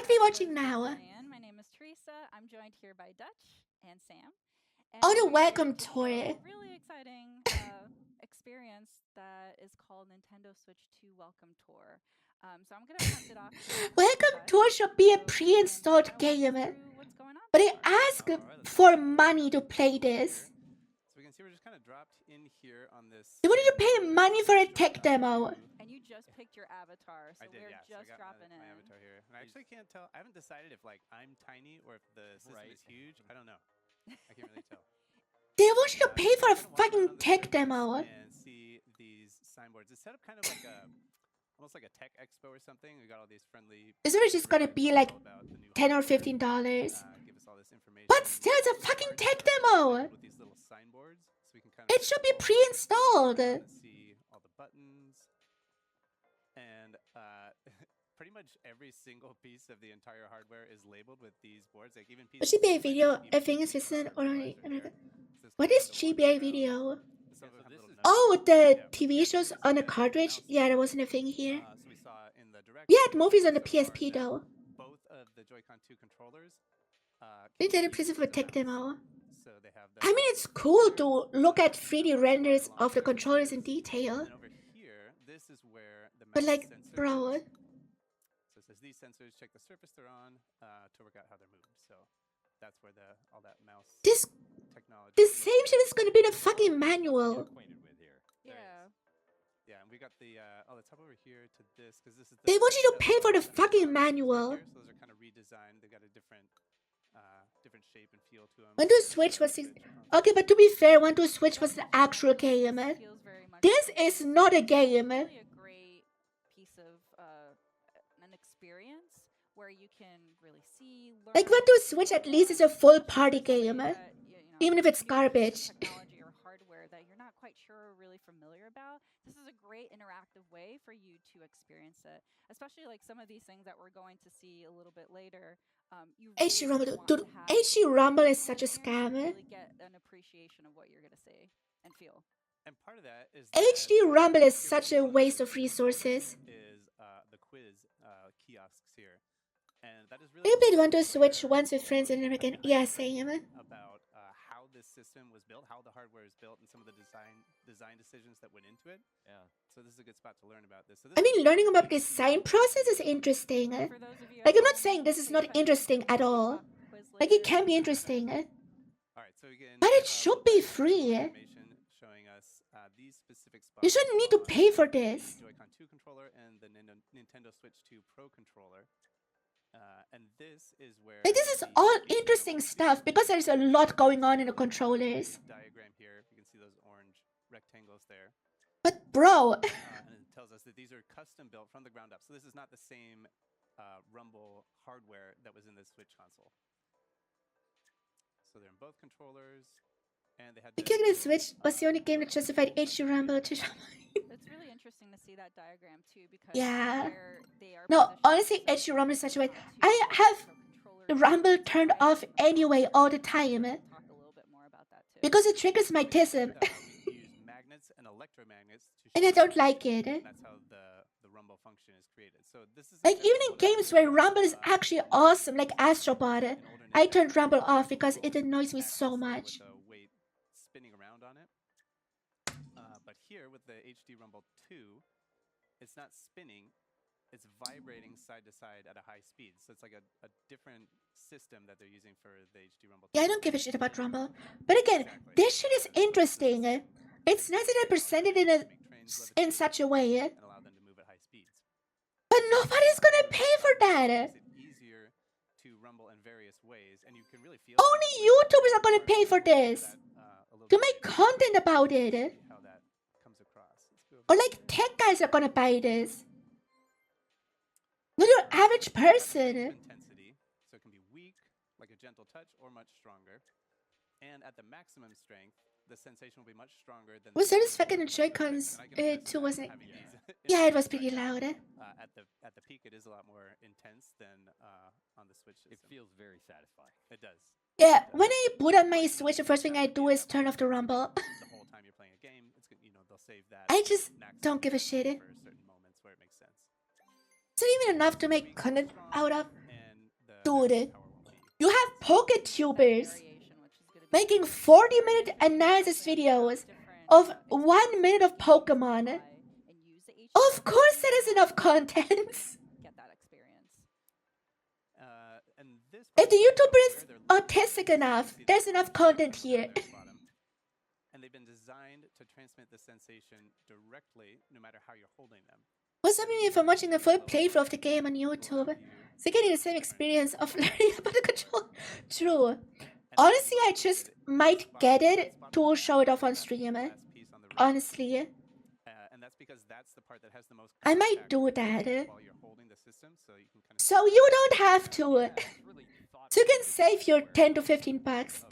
What are we watching now? My name is Teresa. I'm joined here by Dutch and Sam. And Oh, the we're welcome here to tour. show a really exciting experience that is called Nintendo Switch 2 Welcome Tour. So I'm gonna pass it off to Welcome Dutch, tour should be a so he pre-installed can kinda walk us game, through what's going on. but they ask for money to play this. So we can see we're just kind of dropped in here on this. They wanted to pay money for a tech demo. And you just picked your avatar, so we're just so I got dropping my in. avatar here. And I actually can't tell. I haven't decided if like I'm tiny or if the system is huge. I don't know. I can't really tell. They want you to pay for a fucking tech demo. And see these signboards. It's set up kind of like a, almost like a tech expo or something. We got all these friendly. This is just gonna be like $10 or $15. Give us all this information. But still, it's a fucking tech demo. With these little signboards, so we can kind of. It should be pre-installed. See all the buttons, and pretty much every single piece of the entire hardware is labeled with these boards. Like even pieces. GBA video, I think it's written already. What is GBA video? Oh, the TV shows on the cartridge? Yeah, there wasn't a thing here. We had movies on the PSP though. Both of the Joy-Con 2 controllers. They did a prison for tech demo. So they have I mean, it's cool to look at 3D renders of the controllers in detail. And over here, this is where the But like, sensors. bro. So it says these sensors check the surface they're on to work out how they're moved. So that's where all that mouse technology. The same shit is gonna be in the fucking manual. Yeah. Yeah, and we got the let's hop over here to this because this is. They want you to pay for the fucking manual. So those are kind of redesigned. They got a different shape and feel to them. 1-2 Switch was okay, but to be fair, 1-2 Switch was the actual game. This is not a game. Really a great piece of an experience where you can really see. Like 1-2 Switch at least is a full party game, even if it's garbage. Technology or hardware that you're not quite sure or really familiar about. This is a great interactive way for you to experience it, especially like some of these things that we're going to see a little bit later. 𝗟̱ci Rumble, dude, 𝗟̱ci Rumble is such a scam. Really get an appreciation of what you're gonna see and feel. And part of that is HD Rumble is such a waste of resources. Is the quiz kiosks here, and that is really. I played 1-2 Switch once with friends and never again. Yeah, same. About how this system was built, how the hardware is built, and some of the design decisions that went into it. Yeah. So this is a good spot to learn about this. So I mean, learning about design process is interesting. Like, I'm not saying this is not interesting at all. Like, it can be interesting. All right, so again, but it should be free. Showing us these specific spots. You shouldn't need to pay for this. Joy-Con 2 controller and the Nintendo Switch 2 Pro controller. And this is where. Like, this is all interesting stuff because there's a lot going on in the controllers. Diagram here, you can see those orange rectangles there. But bro. And it tells us that these are custom built from the ground up. So this is not the same Rumble hardware that was in the Switch console. So they're in both controllers. And they had I think the Switch was the only game that justified HD Rumble to It's really interesting to see that diagram too because they are no, honestly, HD Rumble is such a way. I have the Rumble turned off anyway all the time. Talk a little bit more about that too. Because it triggers my tism. magnets and electromagnets and I don't like it. That's how the Rumble function is created. So this is like even in games where Rumble is actually awesome, like Astrobot, I turned Rumble off because it annoys me so much. Spinning around on it. But here with the HD Rumble 2, it's not spinning, it's vibrating side to side at a high speed. So it's like a different system that they're using for the HD Rumble 2. Yeah, I don't give a shit about Rumble. But again, this shit is interesting. It's nice that I presented it in such a way. And allow them to move at high speeds. But nobody's gonna pay for that. It's easier to rumble in various ways, and you can really feel. Only YouTubers are gonna pay for this. To make content about it. How that comes across. Or like tech guys are gonna buy this. Not your average person. Intensity, so it can be weak, like a gentle touch, or much stronger. And at the maximum strength, the sensation will be much stronger than. Was that fucking Joy-Cons 2 wasn't? Yeah, it was pretty loud. At the peak, it is a lot more intense than on the Switch system. It feels very satisfying. It does. Yeah, when I boot on my Switch, the first thing I do is turn off the Rumble. The whole time you're playing a game, it's they'll save that. I just don't give a shit. For certain moments where it makes sense. It's not even enough to make content out of. And Dude, power won't be. you have PokeTubers variation, which is gonna be making 40-minute analysis videos of 1 minute of Pokemon. and use the Of course that is enough content. get that experience. And this If the YouTuber is they're autistic enough, there's enough content here. bottom. And they've been designed to transmit the sensation directly, no matter how you're holding them. What's stopping me from watching a full playthrough of the game on YouTube? So getting the same experience of learning about the control. True. Honestly, I just might get it to show it off on stream. Honestly. And that's because that's the part that has the most I might do that. while you're holding the system, so you can kind of So you don't have to. So you can save your 10 to 15 bucks.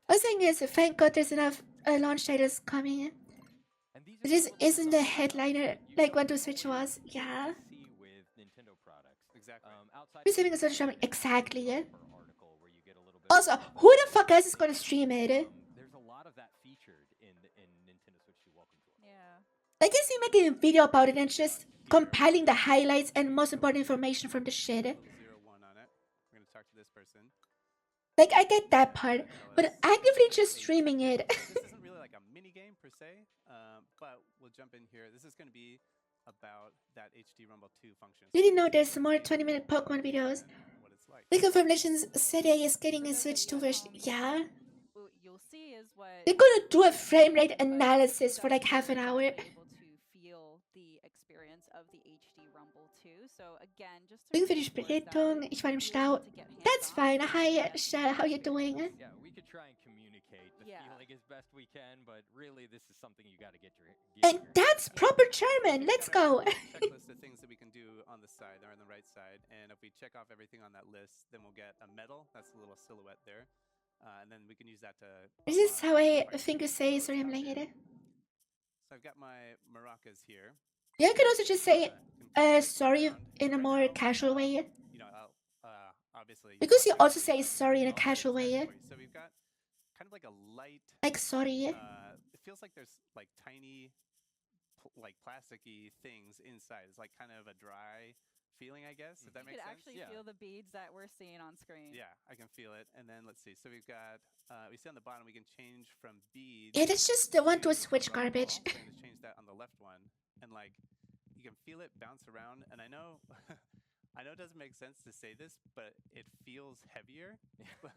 I was saying is, thank God there's enough launch titles coming. This isn't the headliner like when the Switch was. Yeah. exactly. Who's having a social shopping? Exactly. Also, who the fuck else is gonna stream it? There's a lot of that featured in Nintendo Switch 2 Welcome to It. Yeah. I guess you making a video about it and just compiling the highlights and most important information from the shit. 01 on it. We're gonna talk to this person. Like, I get that part, but actively just streaming it. This isn't really like a mini game per se, but we'll jump in here. This is gonna be about that HD Rumble 2 function. Did you know there's more 20-minute Pokemon videos? What it's like. League of Legends said he is getting a Switch 2 version. Yeah. What you'll see is what They're gonna do a frame rate analysis for like half an hour. able to feel the experience of the HD Rumble 2. So again, just to Wegen für die reinforce that, Spätung, ich war im Stau. to get That's hands-on, fine. Hi, Shell, how you doing? Yeah, we could try and communicate the Yeah. feeling as best we can, but really this is something you gotta get your And that's proper German. Let's go. Checklist of things that we can do on the side or on the right side, and if we check off everything on that list, then we'll get a medal. That's a little silhouette there, and then we can use that to. This is how I think you say sorry I'm late. So I've got my maracas here. Yeah, I could also just say Can sorry around. in a more casual way. You know, obviously. Because you also say sorry in a casual way. So we've got kind of like a light. Like sorry. It feels like there's like tiny, like plasticky things inside. It's like kind of a dry feeling, I guess. If that you makes could sense. actually feel the beads that we're seeing on screen. Yeah, I can feel it. And then let's see. So we've got, we see on the bottom, we can change from beads. Yeah, that's just the one to switch garbage. I'm going to change that on the left one. And like, you can feel it bounce around. And I know, I know it doesn't make sense to say this, but it feels heavier.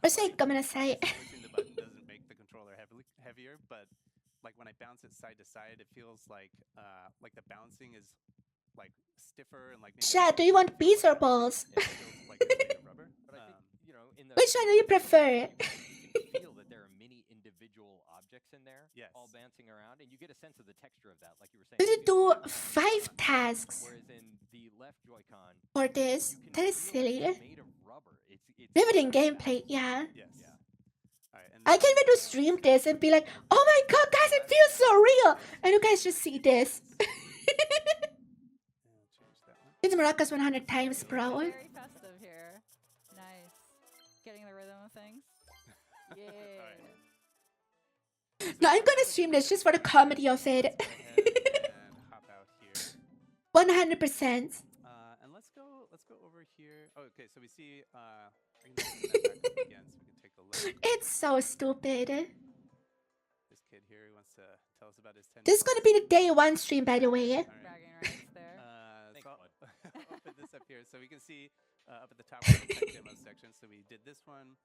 I say, I'm gonna say. Pushing the button doesn't make the controller heavier, but like when I bounce it side to side, it feels like the bouncing is like stiffer and like. Chat, do you want beads or balls? It feels like it's made of rubber. But I think, you know, in the Which one do you prefer? you can feel that there are many individual objects in there, Yes. all bouncing around, and you get a sense of the texture of that, like you were saying. We it need to feels do like 5 tasks Whereas in the left Joy-Con, for this. you can That is feel silly. it's made of rubber. It's Riveting gameplay, yeah. Yes. Yeah. All right, and I can't wait to stream this and be like, oh my god, guys, it feels so real! And you guys just see this. I'll change that one. It's maracas 100 times, bro. Very festive here. Nice. Getting the rhythm of things. Yeah. No, I'm gonna stream this just for the comedy of it. Go ahead and hop out here. 100%. And let's go over here. Oh, okay, so we see. I can open that back up again, so we can take a look. It's so stupid. This kid here who wants to tell us about his 10. This is gonna be the day 1 stream, by the way. All right. Bragging rights there. Thanks, So bud. I'll open this up here, so we can see up at the top of the tech demo section. So we did this one.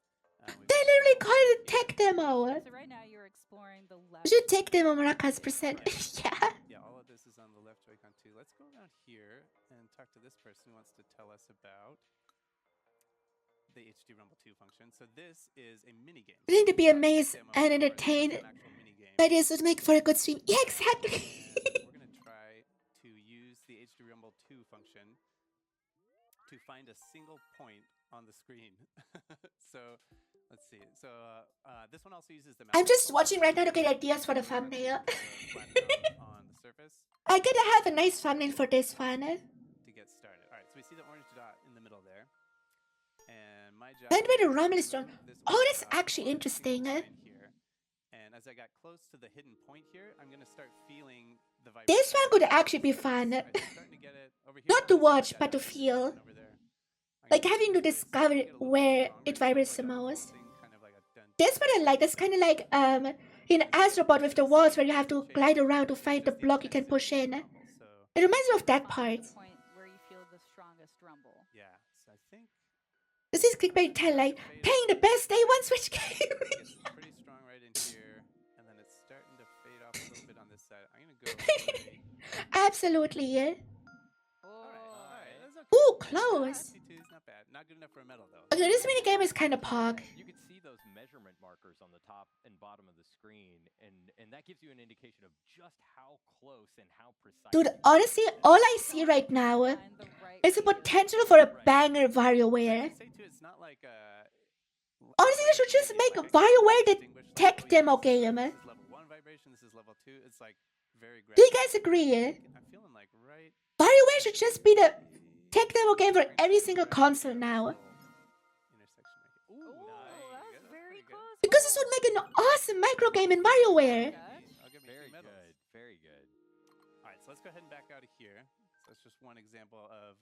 They literally call it a tech demo. So right now you're exploring the left. We should take demo maracas percent. Yeah. Yeah, all of this is on the left Joy-Con too. Let's go around here and talk to this person who wants to tell us about the HD Rumble 2 function. So this is a mini game. We need to be amazed Demo and or entertained. an actual mini game. That is would make for a good stream. Yeah, exactly. We're gonna try to use the HD Rumble 2 function to find a single point on the screen. So let's see. So this one also uses the. I'm mouse just control. watching right now to get ideas for the thumbnail. Flatten out on the surface I gotta have a nice thumbnail for this one. to get started. All right, so we see the orange dot in the middle there, and my job. Find where the is rumble to is strong. move this Oh, orange that's dot actually onto interesting. the line here. And as I got close to the hidden point here, I'm gonna start feeling the vibration. This one could actually be fun. All right, so I'm starting to get it over here. Not to Let's see watch, that but to over feel. there. I'm Like having to discover where it vibrates the most. That's what I like. That's kind of like in Astrobot with the walls where you have to glide around to find the block you can push in. It reminds me of that part. Point where you feel the strongest rumble. Yeah, so I think This is clickbait 10, like playing the best day one Switch game. it's pretty strong right in here, and then it's starting to fade off a little bit on this side. I'm gonna go. Absolutely, yeah. Alright, that's okay. Ooh, close. 62 is not bad. Not good enough for a medal though. Okay, this minigame is kind of pog. You can see those measurement markers on the top and bottom of the screen, and that gives you an indication of just how close and how precise. Dude, honestly, all I see right now is the potential for a banger WarioWare. Say too, it's not like Honestly, they should just make a WarioWare the tech demo game. This is level 1 vibration. This is level 2. It's like very Do aggressive. you guys agree? I'm feeling like right. WarioWare should just be the tech demo game for every single console now. Intersection right here. Ooh, that was very close. Because this would make an awesome micro game in WarioWare. I'll give you Very 2 medals. good, very good. All right, so let's go ahead and back out of here. So that's just one example of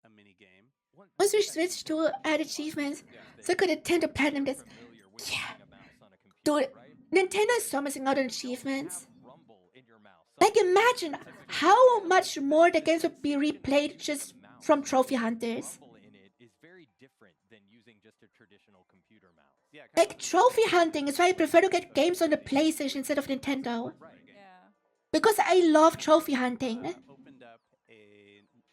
a mini game. Once we switch to add achievements, so could Nintendo Platinum this. Yeah. Dude, Nintendo is so missing out on achievements. Like, imagine how much more the games would be replayed just from trophy hunters. Yeah, Like, trophy hunting is why I prefer to get games on the PlayStation instead of Nintendo. Yeah. Because I love trophy hunting. opened up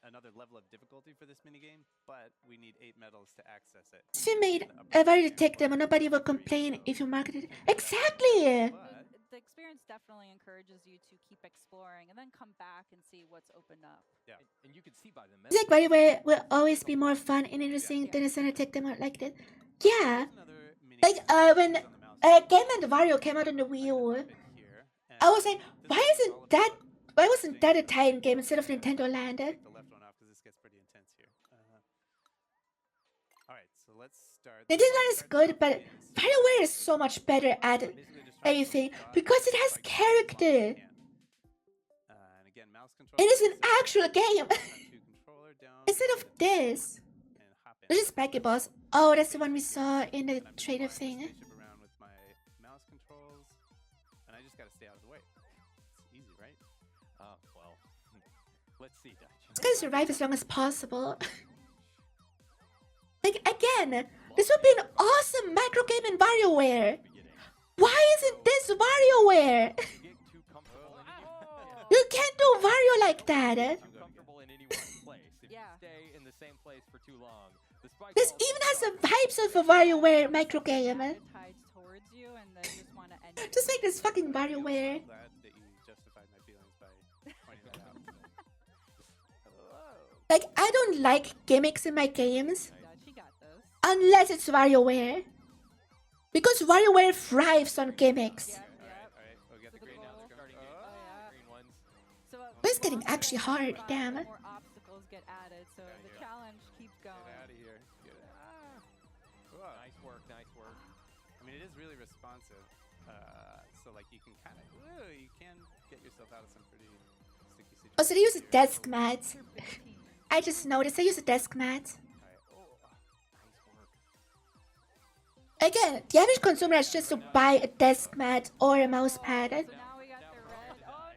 another level of difficulty for this minigame, but we need 8 medals to access it. If you made a very tech demo, nobody will complain if you market it. Exactly! But The experience definitely encourages you to keep exploring and then come back and see what's opened up. yeah, And you can see by the It's like WarioWare will always be more fun and interesting than a standard tech demo like that. Yeah. another mini Like, game when on the mouse Game and Wario came out on the Wii U, bit here, and I was like, this is all about why wasn't that a tie-in game instead of Nintendo Land? take the left one off because this gets pretty intense here. All right, so let's start. Nintendo Land is good, but WarioWare is so much better at everything because it has character. And again, mouse control. It is an actual game Controller down instead of this. and hop in. This is Packet Boss. Oh, that's the one we saw in the trailer thing. Spaceship around with my mouse controls, and I just gotta stay out of the way. It's easy, right? well, let's see, Dutch. It's gonna survive as long as possible. Like, again, this would be an awesome micro game in WarioWare. Why isn't this WarioWare? Get too comfortable in any You can't do Wario like that. too comfortable in any one place. If Yeah. you stay in the same place for too long, the spike This ball- even has the vibes of a WarioWare micro game. It tides towards you and they just want to end it. Just like this fucking WarioWare. Glad that you justified my feelings by pointing that out. Hello. Like, I don't like gimmicks in my games She got this. unless it's WarioWare. Because WarioWare thrives on gimmicks. Yep, All yep. right. We got the green now. They're Starting coming. to Oh, yeah. green ones. So This is getting actually hard, damn. More obstacles get added, so Yeah, the yeah. challenge keeps Get going. out of here. Get out. Whoa. Nice work, nice work. I mean, it is really responsive. So like you can kind of, you can get yourself out of some pretty sticky situations. Also, they use a desk mat. I just noticed they use a desk mat. All right. Oh, Nice work. Again, the average consumer has just to buy a desk mat or a mouse pad. So now we got the red. Oh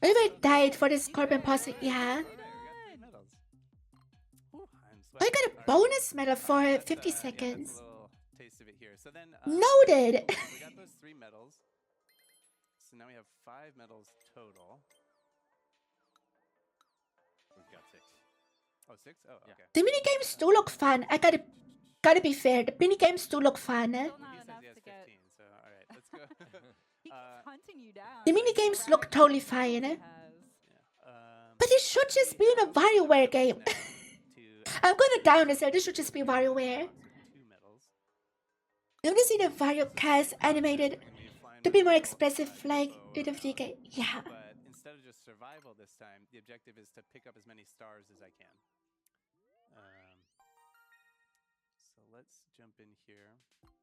no! Whoever died for this 𝗙𝗏𝗶𝗄𝗃, yeah. okay, we got 3 medals. Whew, I'm I sweating. got a All right. bonus medal for That's, 50 yeah, that's seconds. a little taste of it here. So then, Noted! we got those 3 medals. So now we have 5 medals total. We've got 6. Oh, 6? Oh, Yeah. okay. The minigames do look fun. I gotta be fair. The minigames do look fun. Still He not says enough he has to get. 15, so alright, let's go. He keeps hunting you down. The minigames look totally fine. He has. But it should just be in a WarioWare game. I'm gonna down this. This should just be WarioWare. 2 medals. I want to see the Wario cast animated to be more expressive like it of the game. Yeah. But instead of just survival this time, the objective is to pick up as many stars as I can. So let's jump in here.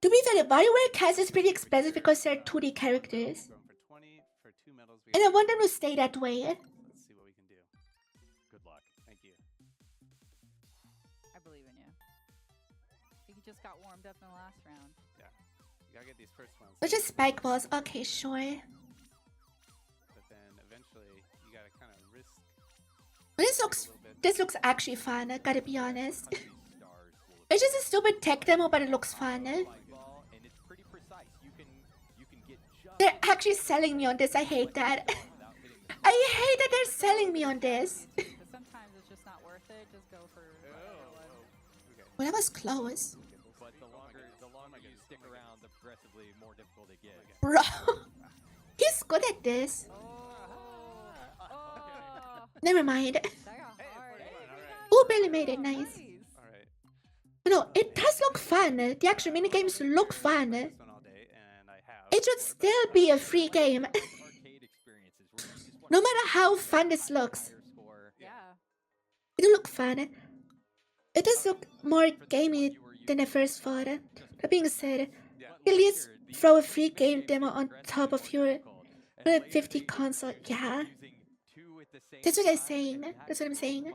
To be fair, the WarioWare cast is pretty expressive because they're 2D characters. Going for 20 for 2 medals. We And I want them to stay that way. Let's see what we can do. Good luck. Thank you. I believe You just got warmed up in the last round. Yeah. You gotta get these first ones. Which is spike balls. Okay, sure. But then eventually you gotta kind of risk This looks actually fun, I gotta be honest. Country stars will It's just a stupid tech demo, but it looks fun. ball, and it's pretty precise. You can get just They're actually selling me on this, I hate that. without hitting the I hate that they're selling me on this. Because sometimes it's just not worth it. Just go for whatever it was. Okay. Well, that was close. But the longer you stick around, the progressively more difficult it gets. Bro, he's good at this. Oh. Never mind. That got hard. Ooh, barely made it, nice. Alright. No, it does look fun. The actual minigames look fun. This one all day, and I have It should before, still be a free game. Arcade experiences where you just want No matter how fun this looks. higher score. Yeah. It'll look fun. It does look more gamey than I first thought. That being said, at least throw a free game demo on top of your 50 console. Yeah. That's what I'm saying. That's what I'm saying.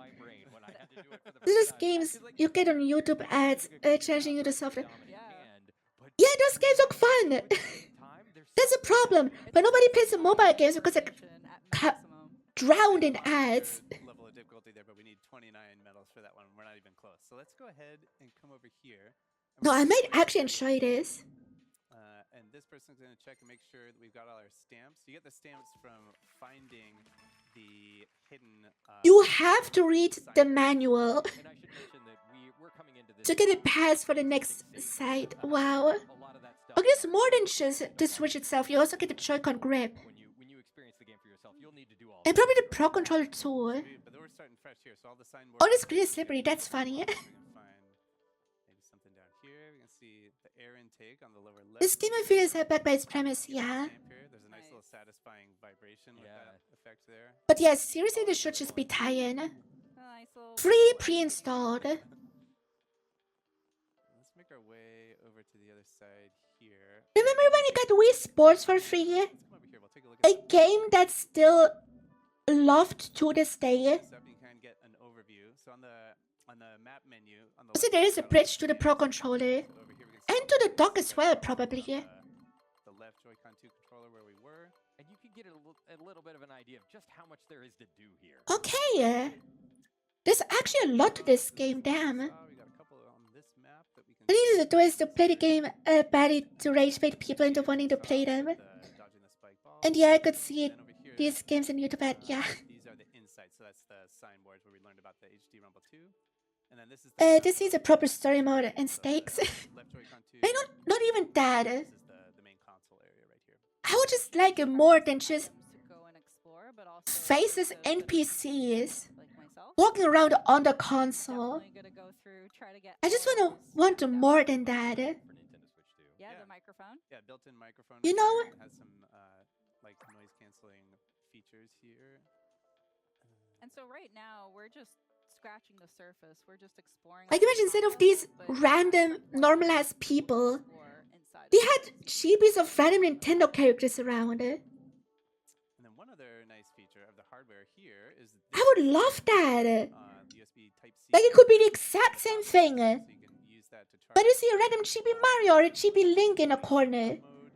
These are games you get on YouTube ads charging you the software. Yeah, those games look fun. That's a problem. But nobody plays mobile games because they're At maximum. drowned in ads. level of difficulty there, but we need 29 medals for that one. We're not even close. So let's go ahead and come over here. No, I might actually enjoy this. And this person's going to check and make sure that we've got all our stamps. You get the stamps from finding the hidden... You have to read the manual And I should mention that we're coming into this to get a pass for the next site. Wow. a lot of that stuff. Okay, there's more than just the Switch itself. You also get the Joy-Con grip. When you experience the game for yourself, you'll need to do all And probably the Pro Controller too. But then we're starting fresh here, so all the signboards... Oh, the screen is slippery. That's funny. We're gonna find maybe something down here. We can see the air intake on the lower left. This game I feel is held back by its premise, yeah. Stamp here. There's a nice little satisfying vibration with that effect there. But yeah, seriously, this should just be tie-in. A nice little. Free pre-installed. Let's make our way over to the other side here. Remember when you got Wii Sports for free? Let's come over here. We'll take a look at A game that's still loved to this day. this up. You can get an overview. So on the map menu, on the So there is a bridge to the Pro Controller. over here we can And to the dock as well, probably. the left Joy-Con 2 controller where we were. And you can get a little bit of an idea of just how much there is to do here. Okay. There's actually a lot to this game, damn. We got a couple on this map that we can All you need to do is to play the game badly to rage bait people into wanting to play them. dodging the spike ball. And yeah, I could see Then over here, these games in YouTube ad, yeah. these are the insights. So that's the signboards where we learned about the HD Rumble 2. And then this is the This needs a proper story mode and stakes. left Joy-Con 2. Hey, not even that. This is the main console area right here. I would just like it more than just To go and explore, but also faces to- NPCs like myself. walking around on the console. Definitely gonna go through, try to get. I just all of those. want more than that. For Nintendo Switch 2. Yeah, Yeah. the microphone. Yeah, built-in microphone. You right know- here. It has some like noise-canceling features here. And so right now we're just scratching the surface. We're just exploring. I can imagine instead of these random, normal-ass people, they had chibis of random Nintendo characters around. And then one other nice feature of the hardware here is I would love that. USB Type-C. Like it could be the exact same thing. So you can use that to charge But you see a random chibi Mario or a chibi Link in a corner. mode,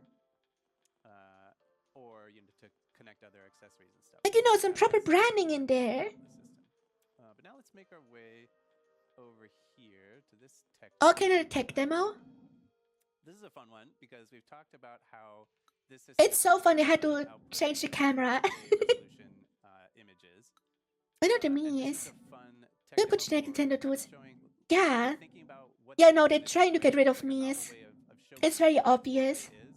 or you know, to connect other accessories and stuff. Like, you know, some proper branding in there. The system. But now let's make our way over here to this tech. Okay, another tech demo. This is a fun one because we've talked about how this system It's so fun, they had to output change the camera. high-resolution, images. I know what it And this means. is a fun tech They demo put generic for Nintendo tools. showing- Yeah. thinking about what Yeah, the no, they're image trying to get rid of is, a novel Mies. way of It's very showcasing what obvious. it is.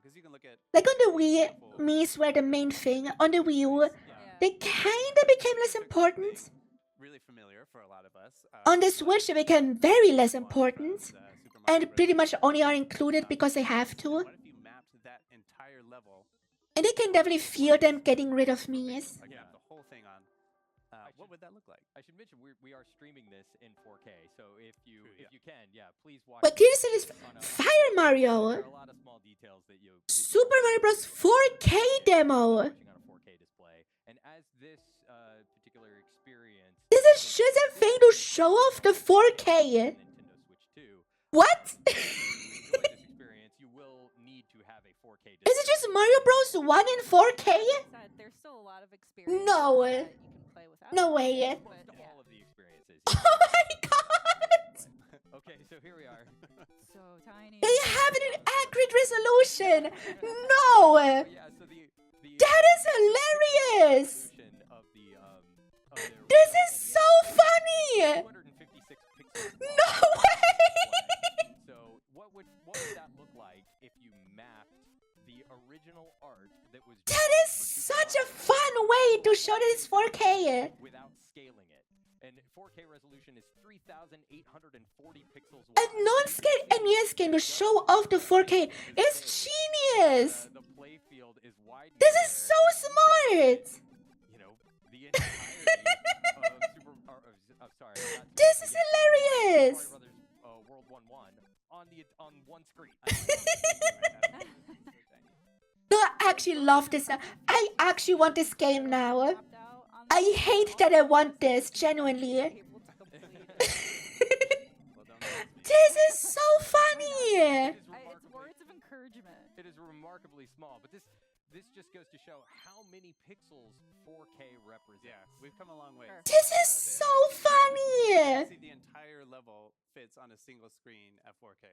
'Cause you can look at Like on the Wii, Mies were the main thing. On the Wii U, Yeah. they kinda became less important. really familiar for a lot of us. On the Switch, they became very less important. And pretty much only are included because they have to. What if you mapped that entire level? And I can definitely feel them getting rid of Mies. Like map the whole thing on. What would that look like? I should mention we are streaming this in 4K, so if you True, yeah. if you can, yeah, please watch. But clearly this is on a- Fire There are Mario! a lot of small details that you Super Mario Bros. 4K demo! watching on a 4K display, and as this particular experience This is just a thing to show off the 4K! Nintendo Switch 2, What? Enjoy this experience, you will need to have a 4K Is it just Mario Bros. 1 in 4K? Said, there's still a lot of experiences No. that you can play without. No way. But yeah. all of the experiences. Oh my god! Okay, so here we are. So tiny. They have it in accurate resolution! No! Yeah, so the That is hilarious! resolution of their This is so funny! 256 pixels. No way! So what would that look like if you mapped the original art that was That is such a fun way to show that it's 4K! without scaling it? And 4K resolution is 3,840 pixels wide. A non-scale NES game to show off the 4K is genius! The play field is wide. This is so smart! You know, the entirety of sorry. This is hilarious! Mario Brothers World 1-1 on one screen. No, I actually love this. I actually want this game now. Dropped out on I the hate that I want this, genuinely. able to complete Well done. This is so funny! it's words of encouragement. It is remarkably small, but this just goes to show how many pixels 4K represents. Yeah, we've come a long way. Sure. This is so funny! See, the entire level fits on a single screen at 4K.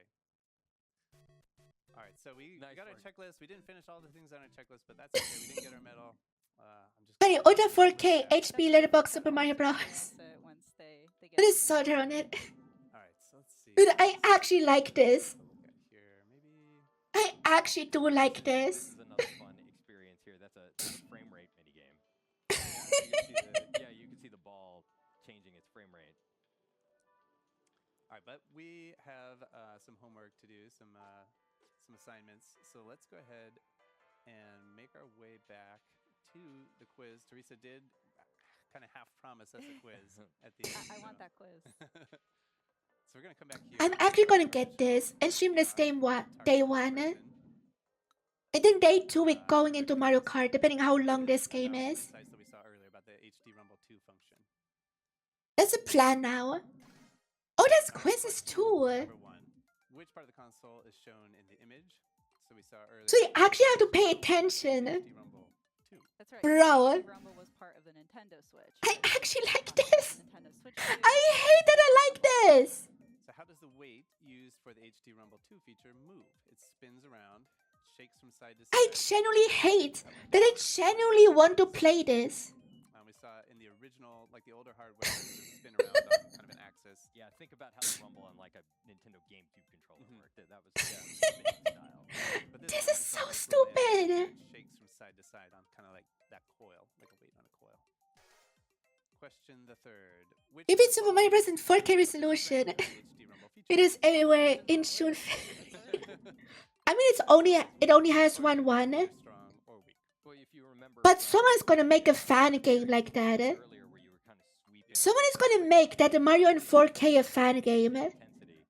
All right, so we Nice got our work. checklist. We didn't finish all the things on our checklist, but that's okay. We didn't get our medal. I'm just. Funny, Ultra 4K HP Letterbox Super Mario Bros. Once they get That is so on it. All right, so let's see. Dude, I actually like this. Look at here, maybe. I actually do like This this. is another fun experience here. That's a frame rate minigame. You can see the ball changing its frame rate. All right, but we have some homework to do, some assignments. So let's go ahead and make our way back to the quiz. Teresa did kind of half promise us a quiz at the end. I want that quiz. So we're gonna come back here. I'm actually gonna get this and stream this day one. I think day 2 we're going into Mario Kart, depending how long this game is. Insights that we saw earlier about the HD Rumble 2 function. That's a plan now. Oh, there's quizzes too. Number 1. Which part of the console is shown in the image? So we saw earlier. So you actually have to pay attention. HD Rumble 2. That's right. Bro. Rumble was part of the Nintendo Switch. I actually like this. Nintendo Switch. I hate that I like this. So how does the weight used for the HD Rumble 2 feature move? It spins around, shakes from side to side. I genuinely hate that I genuinely want to play this. We saw in the original, like the older hardware, it would spin around on kind of an axis. Yeah, think about how the rumble on like a Nintendo GameCube controller worked. That was spinning style. But This one, is we so saw this one, stupid. it shakes from side to side on kind of like that coil, like a weight on a coil. Question the third. Which If it's Super Mario Bros. In 4K resolution, HD Rumble feature? it is everywhere in June. I mean, it only has one. Strong or weak? Well, if you remember, But someone's gonna make a fan game like that. earlier where you were kind of sweeping Someone is gonna make that the Mario in 4K a fan game. intensity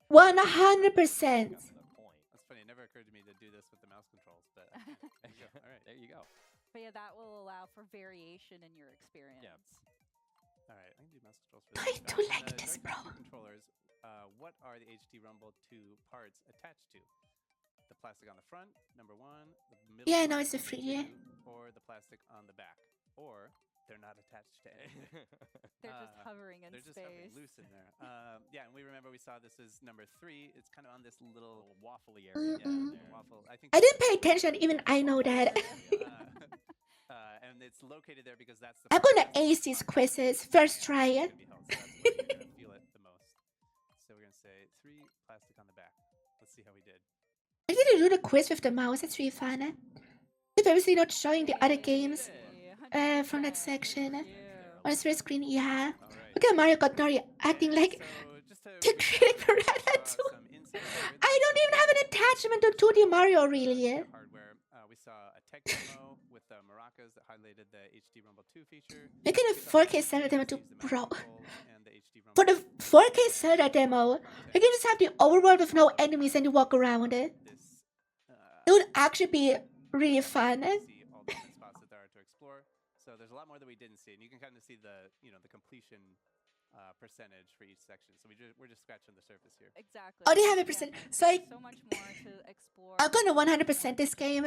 100%. got to the point. That's funny. It never occurred to me to do this with the mouse controls, but there you go. All right. There you go. But yeah, that will allow for variation in your experience. All right, I can do mouse controls for I this. do like The this, Joy-Con bro. 2 controllers, what are the HD Rumble 2 parts attached to? The plastic on the front, number 1, the middle Yeah, part, no, it's a number free, yeah. 2, or the plastic on the back, or they're not attached to anything. They're just hovering in They're just hovering space. loose in there. Yeah, and we remember we saw this is number 3. It's kind of on this little Little waffly area down there. waffle. I think I didn't pay attention, even I know that. and it's located there because that's the. I'm gonna ace these quizzes. First try. It's gonna be held, so that's where you're gonna feel it the most. So we're gonna say 3 plastic on the back. Let's see how we did. I need to do the quiz with the mouse. That's really fun. They're obviously not showing the other games from that section on the split screen. Yeah. All right. Look at Mario Kart acting like So just to the critic for Ratatouille. some insight here, I don't even have an attachment to 2D Mario, really. hardware. We saw a tech demo with the maracas that highlighted the HD Rumble 2 feature. Making a We saw 4K Zelda demo to use the mouse bro. controls and the HD Rumble For the 4K Zelda demo, you can just have the overworld with no enemies and you walk around it. this, It would actually be really fun. see all the different spots that there are to explore. So there's a lot more that we didn't see, and you can kind of see the the completion percentage for each section. So we're just scratching the surface here. Exactly. Oh, they have a Again, percent. there's So so much more to explore. I'm gonna 100% this game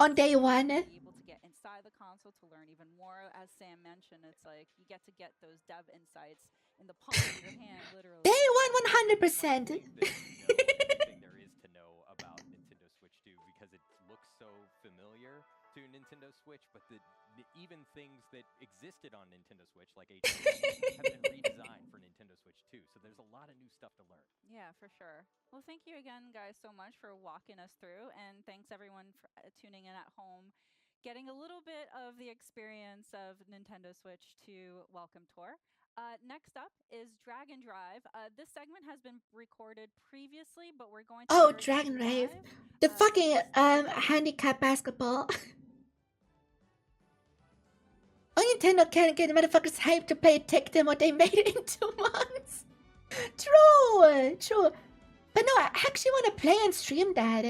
on day one. Be able to get inside the console to learn even more. As Sam mentioned, it's like you get to get those dev insights in the palm of your hand, literally. Day one, 100%. Everything there is to know about Nintendo Switch 2 because it looks so familiar to Nintendo Switch, but even things that existed on Nintendo Switch, like HD, have been redesigned for Nintendo Switch 2. So there's a lot of new stuff to learn. Yeah, for sure. Well, thank you again, guys, so much for walking us through, and thanks everyone for tuning in at home, getting a little bit of the experience of Nintendo Switch 2 Welcome Tour. Next up is Dragon Drive. This segment has been recorded previously, but we're going to Dragon Drive. The fucking handicap basketball. Oh, Nintendo can't get the motherfuckers hyped to play Tekken what they made it in 2 months. True. But no, I actually want to play and stream that.